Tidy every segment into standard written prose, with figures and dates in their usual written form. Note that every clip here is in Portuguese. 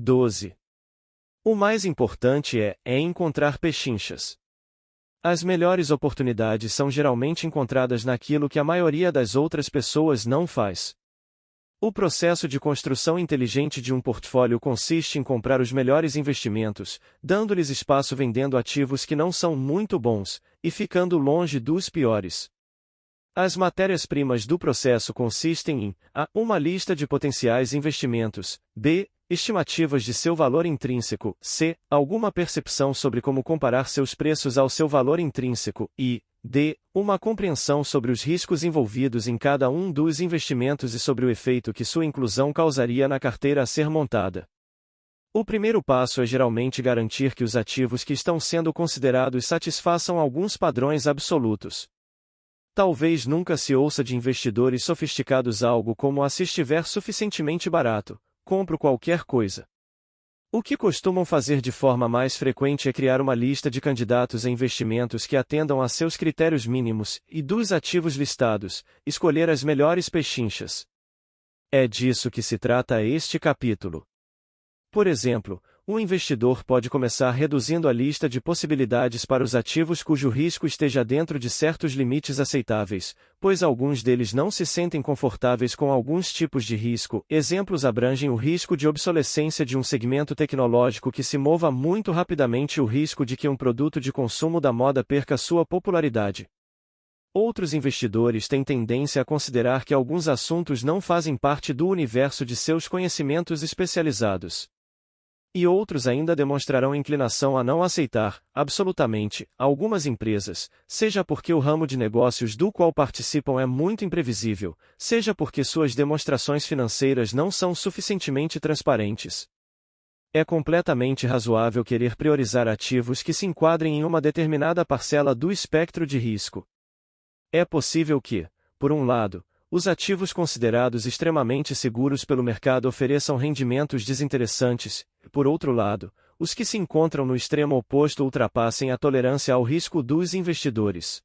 12. O mais importante é encontrar pechinchas. As melhores oportunidades são geralmente encontradas naquilo que a maioria das outras pessoas não faz. O processo de construção inteligente de um portfólio consiste em comprar os melhores investimentos, dando-lhes espaço vendendo ativos que não são muito bons, e ficando longe dos piores. As matérias-primas do processo consistem em a. Uma lista de potenciais investimentos, b. Estimativas de seu valor intrínseco, c. Alguma percepção sobre como comparar seus preços ao seu valor intrínseco, e d. Uma compreensão sobre os riscos envolvidos em cada um dos investimentos e sobre o efeito que sua inclusão causaria na carteira a ser montada. O primeiro passo é geralmente garantir que os ativos que estão sendo considerados satisfaçam alguns padrões absolutos. Talvez nunca se ouça de investidores sofisticados algo como se estiver suficientemente barato, compro qualquer coisa. O que costumam fazer de forma mais frequente é criar uma lista de candidatos a investimentos que atendam a seus critérios mínimos, e dos ativos listados, escolher as melhores pechinchas. É disso que se trata este capítulo. Por exemplo, um investidor pode começar reduzindo a lista de possibilidades para os ativos cujo risco esteja dentro de certos limites aceitáveis, pois alguns deles não se sentem confortáveis com alguns tipos de risco. Exemplos abrangem o risco de obsolescência de um segmento tecnológico que se mova muito rapidamente e o risco de que um produto de consumo da moda perca sua popularidade. Outros investidores têm tendência a considerar que alguns assuntos não fazem parte do universo de seus conhecimentos especializados. E outros ainda demonstrarão inclinação a não aceitar, absolutamente, algumas empresas, seja porque o ramo de negócios do qual participam é muito imprevisível, seja porque suas demonstrações financeiras não são suficientemente transparentes. É completamente razoável querer priorizar ativos que se enquadrem em uma determinada parcela do espectro de risco. É possível que, por um lado, os ativos considerados extremamente seguros pelo mercado ofereçam rendimentos desinteressantes, e por outro lado, os que se encontram no extremo oposto ultrapassem a tolerância ao risco dos investidores.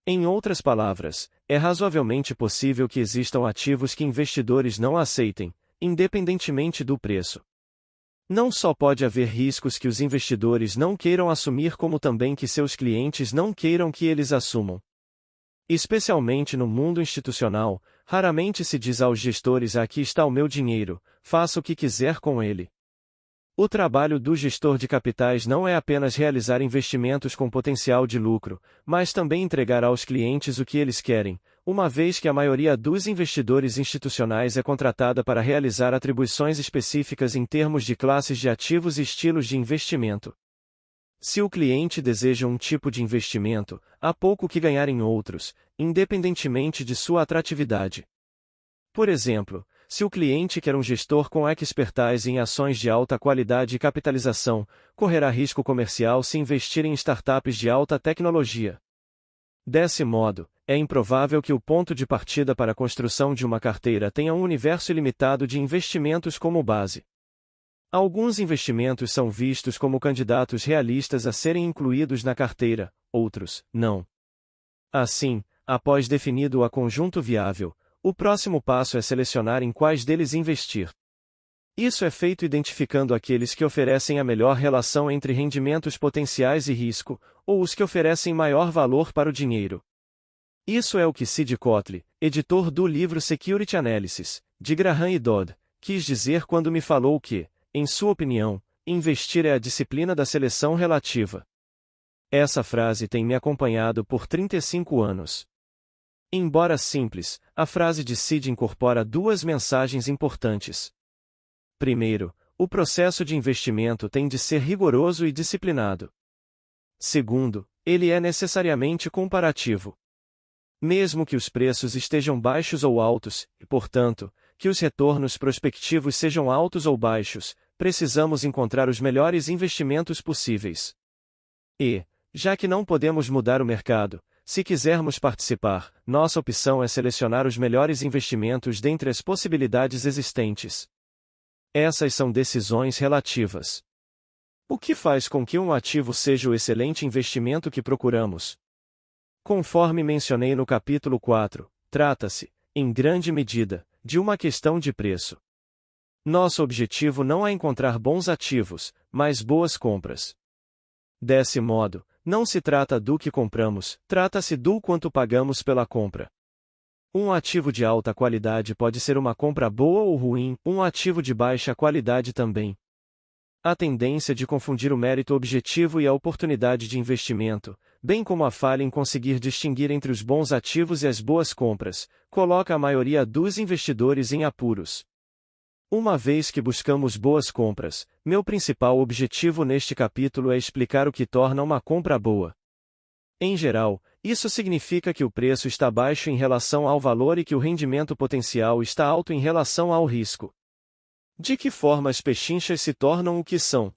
Em outras palavras, é razoavelmente possível que existam ativos que investidores não aceitem, independentemente do preço. Não só pode haver riscos que os investidores não queiram assumir, como também que seus clientes não queiram que eles assumam. Especialmente no mundo institucional, raramente se diz aos gestores: aqui está o meu dinheiro, faça o que quiser com ele. O trabalho do gestor de capitais não é apenas realizar investimentos com potencial de lucro, mas também entregar aos clientes o que eles querem, uma vez que a maioria dos investidores institucionais é contratada para realizar atribuições específicas em termos de classes de ativos e estilos de investimento. Se o cliente deseja um tipo de investimento, há pouco que ganhar em outros, independentemente de sua atratividade. Por exemplo, se o cliente quer um gestor com expertise em ações de alta qualidade e capitalização, correrá risco comercial se investir em startups de alta tecnologia. Desse modo, é improvável que o ponto de partida para a construção de uma carteira tenha um universo ilimitado de investimentos como base. Alguns investimentos são vistos como candidatos realistas a serem incluídos na carteira, outros, não. Assim, após definido o conjunto viável, o próximo passo é selecionar em quais deles investir. Isso é feito identificando aqueles que oferecem a melhor relação entre rendimentos potenciais e risco, ou os que oferecem maior valor para o dinheiro. Isso é o que Sid Cotley, editor do livro Security Analysis, de Graham e Dodd, quis dizer quando me falou que, em sua opinião, investir é a disciplina da seleção relativa. Essa frase tem me acompanhado por 35 anos. Embora simples, a frase de Sid incorpora duas mensagens importantes. Primeiro, o processo de investimento tem de ser rigoroso e disciplinado. Segundo, ele é necessariamente comparativo. Mesmo que os preços estejam baixos ou altos, e, portanto, que os retornos prospectivos sejam altos ou baixos, precisamos encontrar os melhores investimentos possíveis. E, já que não podemos mudar o mercado, se quisermos participar, nossa opção é selecionar os melhores investimentos dentre as possibilidades existentes. Essas são decisões relativas. O que faz com que um ativo seja o excelente investimento que procuramos? Conforme mencionei no capítulo 4, trata-se, em grande medida, de uma questão de preço. Nosso objetivo não é encontrar bons ativos, mas boas compras. Desse modo, não se trata do que compramos, trata-se do quanto pagamos pela compra. Um ativo de alta qualidade pode ser uma compra boa ou ruim, um ativo de baixa qualidade também. A tendência de confundir o mérito objetivo e a oportunidade de investimento, bem como a falha em conseguir distinguir entre os bons ativos e as boas compras, coloca a maioria dos investidores em apuros. Uma vez que buscamos boas compras, meu principal objetivo neste capítulo é explicar o que torna uma compra boa. Em geral, isso significa que o preço está baixo em relação ao valor e que o rendimento potencial está alto em relação ao risco. De que forma as pechinchas se tornam o que são?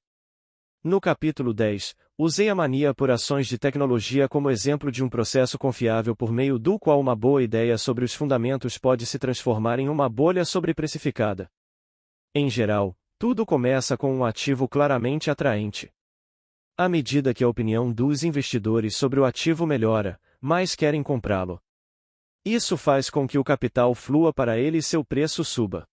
No capítulo 10, usei a mania por ações de tecnologia como exemplo de um processo confiável por meio do qual uma boa ideia sobre os fundamentos pode se transformar em uma bolha sobreprecificada. Em geral, tudo começa com um ativo claramente atraente. À medida que a opinião dos investidores sobre o ativo melhora, mais querem comprá-lo. Isso faz com que o capital flua para ele e seu preço suba.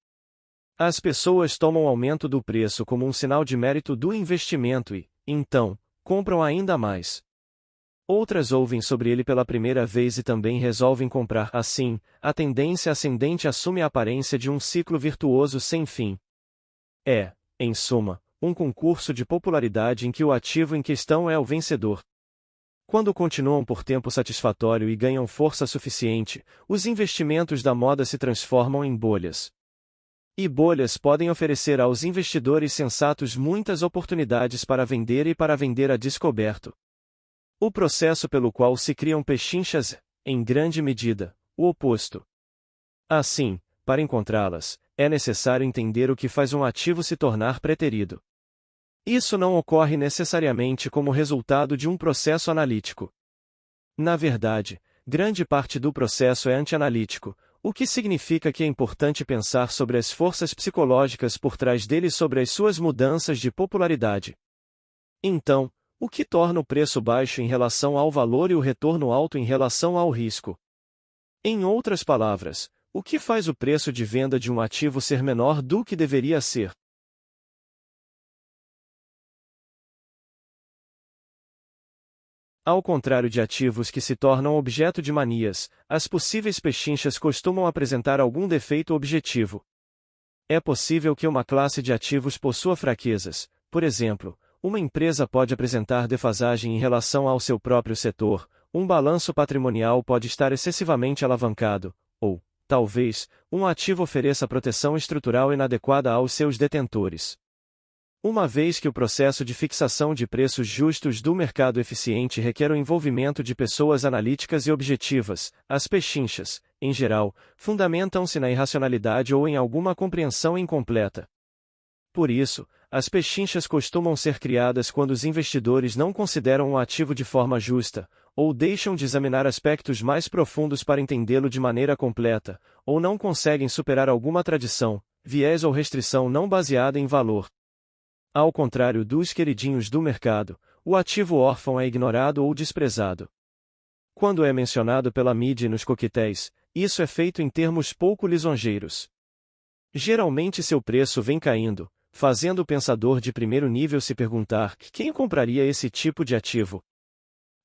As pessoas tomam o aumento do preço como um sinal de mérito do investimento e, então, compram ainda mais. Outras ouvem sobre ele pela primeira vez e também resolvem comprar. Assim, a tendência ascendente assume a aparência de um ciclo virtuoso sem fim. É, em suma, um concurso de popularidade em que o ativo em questão é o vencedor. Quando continuam por tempo satisfatório e ganham força suficiente, os investimentos da moda se transformam em bolhas. E bolhas podem oferecer aos investidores sensatos muitas oportunidades para vender e para vender a descoberto. O processo pelo qual se criam pechinchas é, em grande medida, o oposto. Assim, para encontrá-las, é necessário entender o que faz um ativo se tornar preterido. Isso não ocorre necessariamente como resultado de um processo analítico. Na verdade, grande parte do processo é anti-analítico, o que significa que é importante pensar sobre as forças psicológicas por trás dele e sobre as suas mudanças de popularidade. Então, o que torna o preço baixo em relação ao valor e o retorno alto em relação ao risco? Em outras palavras, o que faz o preço de venda de um ativo ser menor do que deveria ser? Ao contrário de ativos que se tornam objeto de manias, as possíveis pechinchas costumam apresentar algum defeito objetivo. É possível que uma classe de ativos possua fraquezas, por exemplo, uma empresa pode apresentar defasagem em relação ao seu próprio setor, um balanço patrimonial pode estar excessivamente alavancado, ou, talvez, um ativo ofereça proteção estrutural inadequada aos seus detentores. Uma vez que o processo de fixação de preços justos do mercado eficiente requer o envolvimento de pessoas analíticas e objetivas, as pechinchas, em geral, fundamentam-se na irracionalidade ou em alguma compreensão incompleta. Por isso, as pechinchas costumam ser criadas quando os investidores não consideram um ativo de forma justa, ou deixam de examinar aspectos mais profundos para entendê-lo de maneira completa, ou não conseguem superar alguma tradição, viés ou restrição não baseada em valor. Ao contrário dos queridinhos do mercado, o ativo órfão é ignorado ou desprezado. Quando é mencionado pela mídia e nos coquetéis, isso é feito em termos pouco lisonjeiros. Geralmente seu preço vem caindo, fazendo o pensador de primeiro nível se perguntar quem compraria esse tipo de ativo.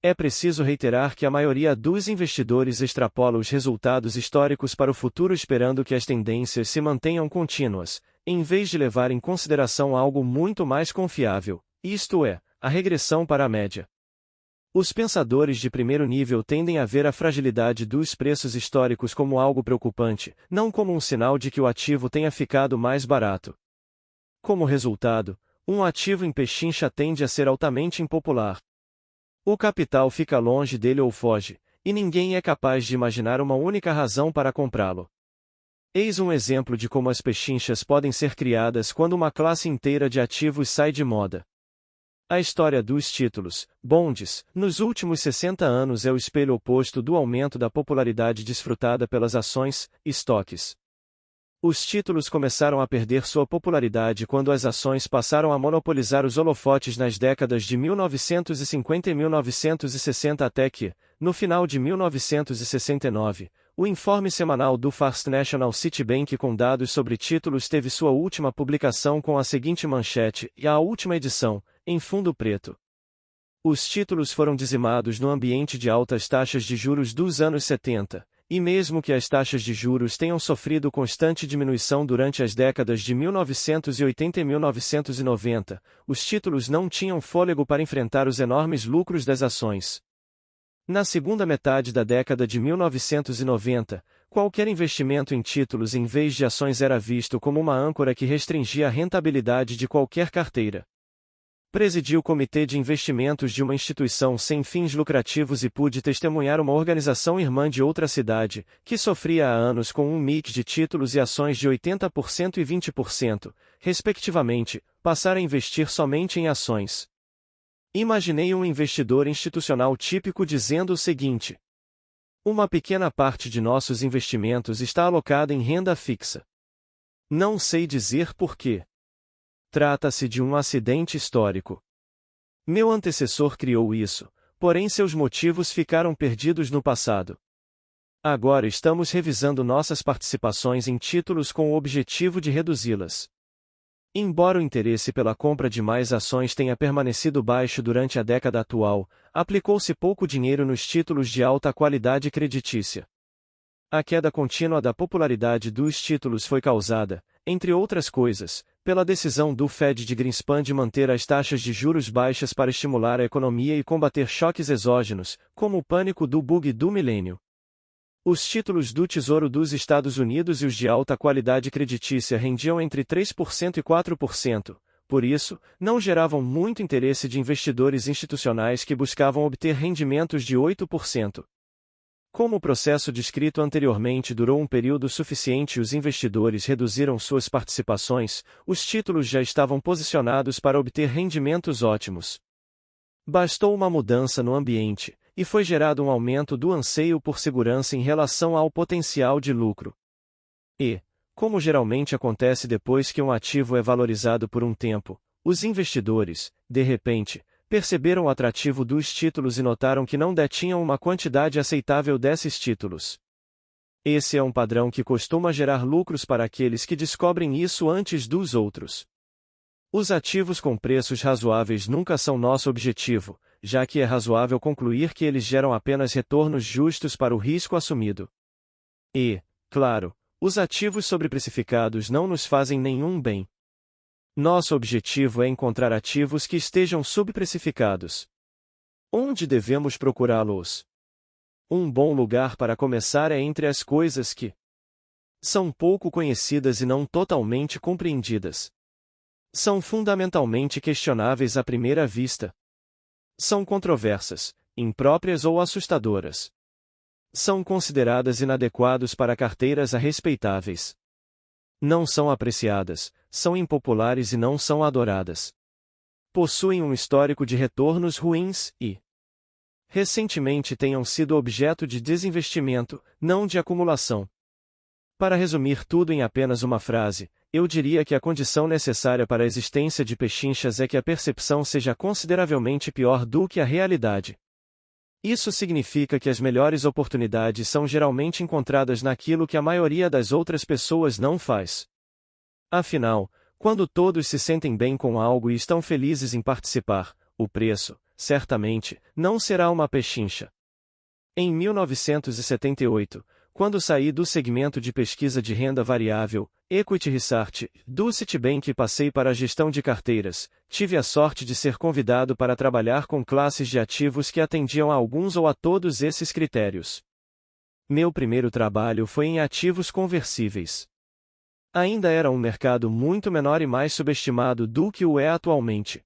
É preciso reiterar que a maioria dos investidores extrapola os resultados históricos para o futuro esperando que as tendências se mantenham contínuas, em vez de levar em consideração algo muito mais confiável, isto é, a regressão para a média. Os pensadores de primeiro nível tendem a ver a fragilidade dos preços históricos como algo preocupante, não como um sinal de que o ativo tenha ficado mais barato. Como resultado, um ativo em pechincha tende a ser altamente impopular. O capital fica longe dele ou foge, e ninguém é capaz de imaginar uma única razão para comprá-lo. Eis um exemplo de como as pechinchas podem ser criadas quando uma classe inteira de ativos sai de moda. A história dos títulos, bonds, nos últimos 60 anos é o espelho oposto do aumento da popularidade desfrutada pelas ações, estoques. Os títulos começaram a perder sua popularidade quando as ações passaram a monopolizar os holofotes nas décadas de 1950 e 1960 até que, no final de 1969, O informe semanal do First National Citibank com dados sobre títulos teve sua última publicação com a seguinte manchete, e a última edição, em fundo preto. Os títulos foram dizimados no ambiente de altas taxas de juros dos anos 70, e mesmo que as taxas de juros tenham sofrido constante diminuição durante as décadas de 1980 e 1990, os títulos não tinham fôlego para enfrentar os enormes lucros das ações. Na segunda metade da década de 1990, qualquer investimento em títulos em vez de ações era visto como uma âncora que restringia a rentabilidade de qualquer carteira. Presidi o comitê de investimentos de uma instituição sem fins lucrativos e pude testemunhar uma organização irmã de outra cidade, que sofria há anos com um mix de títulos e ações de 80% e 20%, respectivamente, passar a investir somente em ações. Imaginei um investidor institucional típico dizendo o seguinte: uma pequena parte de nossos investimentos está alocada em renda fixa. Não sei dizer por quê. Trata-se de um acidente histórico. Meu antecessor criou isso, porém seus motivos ficaram perdidos no passado. Agora estamos revisando nossas participações em títulos com o objetivo de reduzi-las. Embora o interesse pela compra de mais ações tenha permanecido baixo durante a década atual, aplicou-se pouco dinheiro nos títulos de alta qualidade creditícia. A queda contínua da popularidade dos títulos foi causada, entre outras coisas, pela decisão do Fed de Greenspan de manter as taxas de juros baixas para estimular a economia e combater choques exógenos, como o pânico do bug do milênio. Os títulos do Tesouro dos Estados Unidos e os de alta qualidade creditícia rendiam entre 3% e 4%, por isso, não geravam muito interesse de investidores institucionais que buscavam obter rendimentos de 8%. Como o processo descrito anteriormente durou um período suficiente e os investidores reduziram suas participações, os títulos já estavam posicionados para obter rendimentos ótimos. Bastou uma mudança no ambiente, e foi gerado um aumento do anseio por segurança em relação ao potencial de lucro. E, como geralmente acontece depois que um ativo é valorizado por um tempo, os investidores, de repente, perceberam o atrativo dos títulos e notaram que não detinham uma quantidade aceitável desses títulos. Esse é um padrão que costuma gerar lucros para aqueles que descobrem isso antes dos outros. Os ativos com preços razoáveis nunca são nosso objetivo, já que é razoável concluir que eles geram apenas retornos justos para o risco assumido. E, claro, os ativos sobreprecificados não nos fazem nenhum bem. Nosso objetivo é encontrar ativos que estejam subprecificados. Onde devemos procurá-los? Um bom lugar para começar é entre as coisas que são pouco conhecidas e não totalmente compreendidas. São fundamentalmente questionáveis à primeira vista. São controversas, impróprias ou assustadoras. São consideradas inadequados para carteiras respeitáveis. Não são apreciadas, são impopulares e não são adoradas. Possuem um histórico de retornos ruins e, recentemente tenham sido objeto de desinvestimento, não de acumulação. Para resumir tudo em apenas uma frase, eu diria que a condição necessária para a existência de pechinchas é que a percepção seja consideravelmente pior do que a realidade. Isso significa que as melhores oportunidades são geralmente encontradas naquilo que a maioria das outras pessoas não faz. Afinal, quando todos se sentem bem com algo e estão felizes em participar, o preço, certamente, não será uma pechincha. Em 1978, quando saí do segmento de pesquisa de renda variável, Equity Research, do Citibank e passei para a gestão de carteiras, tive a sorte de ser convidado para trabalhar com classes de ativos que atendiam a alguns ou a todos esses critérios. Meu primeiro trabalho foi em ativos conversíveis. Ainda era um mercado muito menor e mais subestimado do que o é atualmente.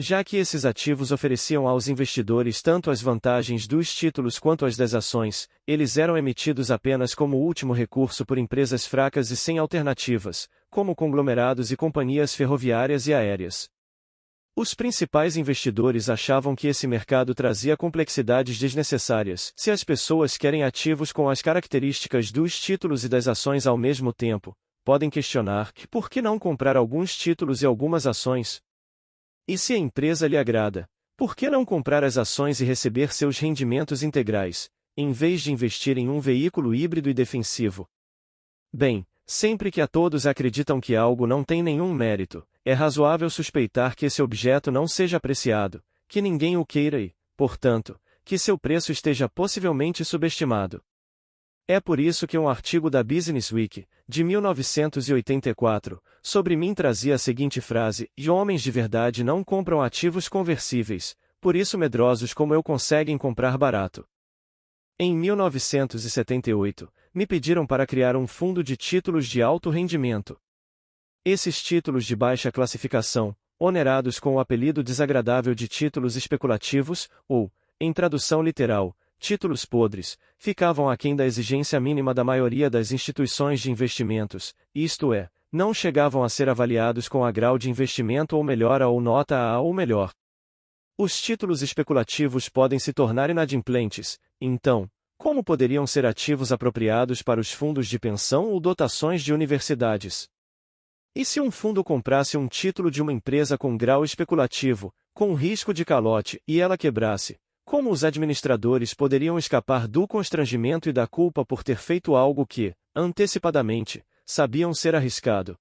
Já que esses ativos ofereciam aos investidores tanto as vantagens dos títulos quanto as das ações, eles eram emitidos apenas como último recurso por empresas fracas e sem alternativas, como conglomerados e companhias ferroviárias e aéreas. Os principais investidores achavam que esse mercado trazia complexidades desnecessárias. Se as pessoas querem ativos com as características dos títulos e das ações ao mesmo tempo, podem questionar que por que não comprar alguns títulos e algumas ações? E se a empresa lhe agrada, por que não comprar as ações e receber seus rendimentos integrais, em vez de investir em um veículo híbrido e defensivo. Bem, sempre que a todos acreditam que algo não tem nenhum mérito, é razoável suspeitar que esse objeto não seja apreciado, que ninguém o queira e, portanto, que seu preço esteja possivelmente subestimado. É por isso que um artigo da Business Week, de 1984, sobre mim trazia a seguinte frase: "E homens de verdade não compram ativos conversíveis, por isso medrosos como eu conseguem comprar barato." Em 1978, me pediram para criar um fundo de títulos de alto rendimento. Esses títulos de baixa classificação, onerados com o apelido desagradável de títulos especulativos, ou, em tradução literal, títulos podres, ficavam aquém da exigência mínima da maioria das instituições de investimentos, isto é, não chegavam a ser avaliados com a grau de investimento ou melhor ou nota A ou melhor. Os títulos especulativos podem se tornar inadimplentes, então, como poderiam ser ativos apropriados para os fundos de pensão ou dotações de universidades? E se um fundo comprasse um título de uma empresa com grau especulativo, com risco de calote, e ela quebrasse? Como os administradores poderiam escapar do constrangimento e da culpa por ter feito algo que, antecipadamente, sabiam ser arriscado?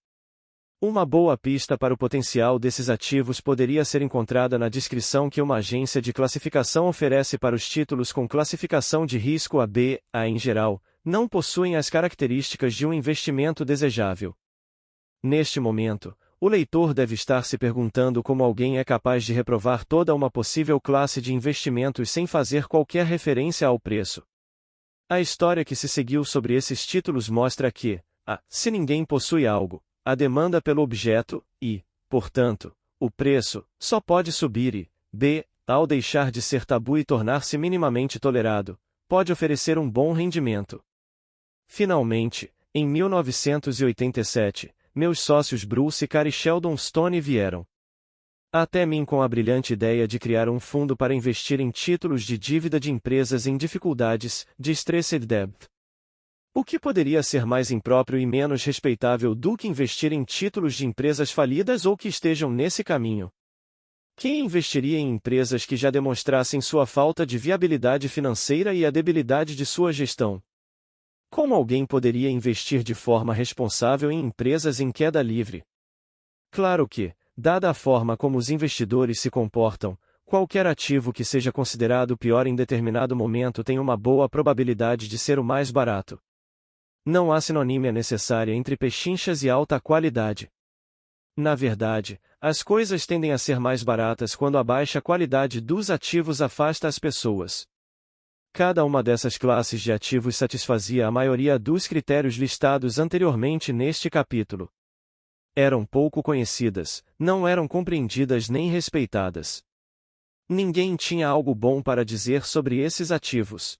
Uma boa pista para o potencial desses ativos poderia ser encontrada na descrição que uma agência de classificação oferece para os títulos com classificação de risco AB. A, em geral, não possuem as características de um investimento desejável. Neste momento, o leitor deve estar se perguntando como alguém é capaz de reprovar toda uma possível classe de investimentos sem fazer qualquer referência ao preço. A história que se seguiu sobre esses títulos mostra que, a, se ninguém possui algo, a demanda pelo objeto, e, portanto, o preço, só pode subir e, b, ao deixar de ser tabu e tornar-se minimamente tolerado, pode oferecer um bom rendimento. Finalmente, em 1987, meus sócios Bruce Carr e Sheldon Stone vieram até mim com a brilhante ideia de criar um fundo para investir em títulos de dívida de empresas em dificuldades, distressed debt. O que poderia ser mais impróprio e menos respeitável do que investir em títulos de empresas falidas ou que estejam nesse caminho? Quem investiria em empresas que já demonstrassem sua falta de viabilidade financeira e a debilidade de sua gestão? Como alguém poderia investir de forma responsável em empresas em queda livre? Claro que, dada a forma como os investidores se comportam, qualquer ativo que seja considerado pior em determinado momento tem uma boa probabilidade de ser o mais barato. Não há sinonímia necessária entre pechinchas e alta qualidade. Na verdade, as coisas tendem a ser mais baratas quando a baixa qualidade dos ativos afasta as pessoas. Cada uma dessas classes de ativos satisfazia a maioria dos critérios listados anteriormente neste capítulo. Eram pouco conhecidas, não eram compreendidas nem respeitadas. Ninguém tinha algo bom para dizer sobre esses ativos.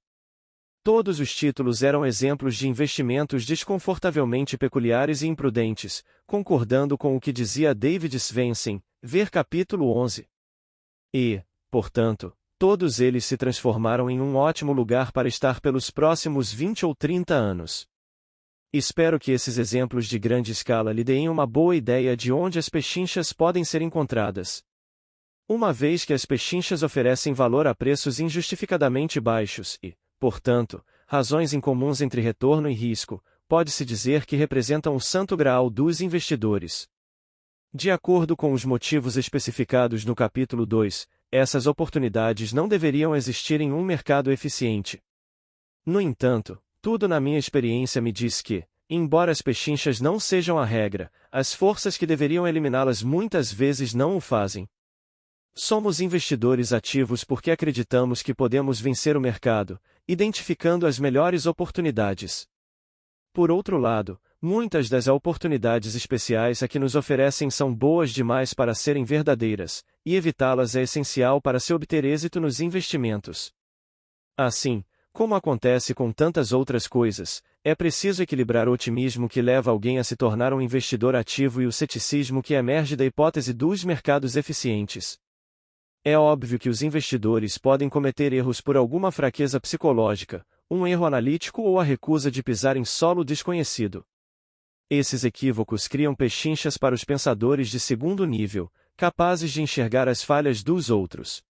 Todos os títulos eram exemplos de investimentos desconfortavelmente peculiares e imprudentes, concordando com o que dizia David Svensen, ver capítulo 11. E, portanto, todos eles se transformaram em um ótimo lugar para estar pelos próximos 20 ou 30 anos. Espero que esses exemplos de grande escala lhe deem uma boa ideia de onde as pechinchas podem ser encontradas. Uma vez que as pechinchas oferecem valor a preços injustificadamente baixos e, portanto, razões incomuns entre retorno e risco, pode-se dizer que representam o santo graal dos investidores. De acordo com os motivos especificados no capítulo 2, essas oportunidades não deveriam existir em um mercado eficiente. No entanto, tudo na minha experiência me diz que, embora as pechinchas não sejam a regra, as forças que deveriam eliminá-las muitas vezes não o fazem. Somos investidores ativos porque acreditamos que podemos vencer o mercado, identificando as melhores oportunidades. Por outro lado, muitas das oportunidades especiais a que nos oferecem são boas demais para serem verdadeiras, e evitá-las é essencial para se obter êxito nos investimentos. Assim, como acontece com tantas outras coisas, é preciso equilibrar o otimismo que leva alguém a se tornar um investidor ativo e o ceticismo que emerge da hipótese dos mercados eficientes. É óbvio que os investidores podem cometer erros por alguma fraqueza psicológica, um erro analítico ou a recusa de pisar em solo desconhecido. Esses equívocos criam pechinchas para os pensadores de segundo nível, capazes de enxergar as falhas dos outros.